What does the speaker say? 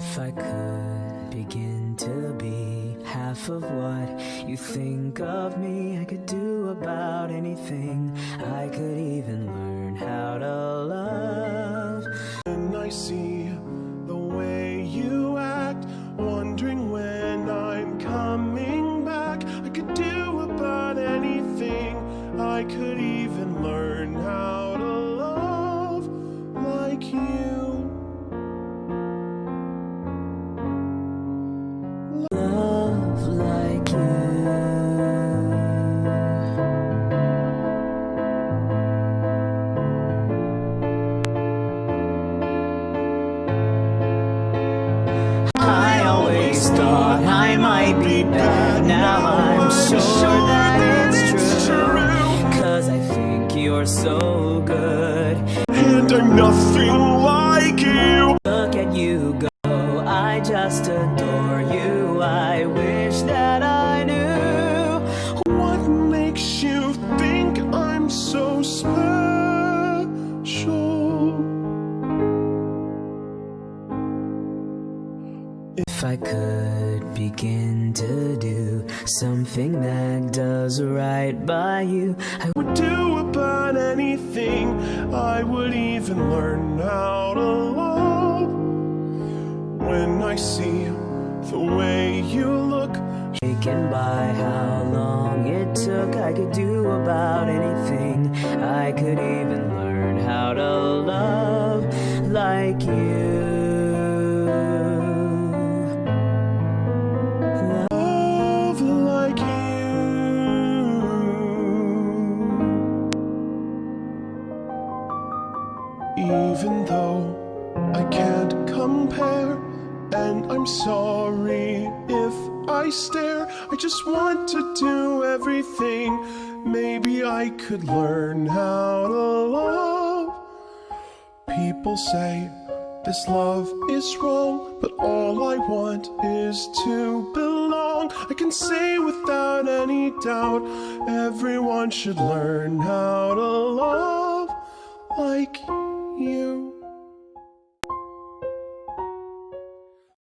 If I could begin to be half of what you think of me, I could do about anything. I could even learn how to love. When I see the way you act, wondering when I'm coming back, I could do about anything. I could even learn how to love like you. Love like you. I always thought I might be bad. Now I'm sure that it's true. 'Cause I think you're so good, And I'm nothing like you. look at you go. I just adore you. I wish that I knew. What makes you think I'm so special? If I could begin to do something that does right by you, I Would do about anything. I would even learn how to love. When I see the way you look, shaken by how long it took. I could do about anything. I could even learn how to love like you. love like you. Even though I can't compare, and I'm sorry if I stare, I just want to do everything. Maybe I could learn how to love. People say this love is wrong, but all I want is to belong. I can say without any doubt, everyone should learn how to love like you.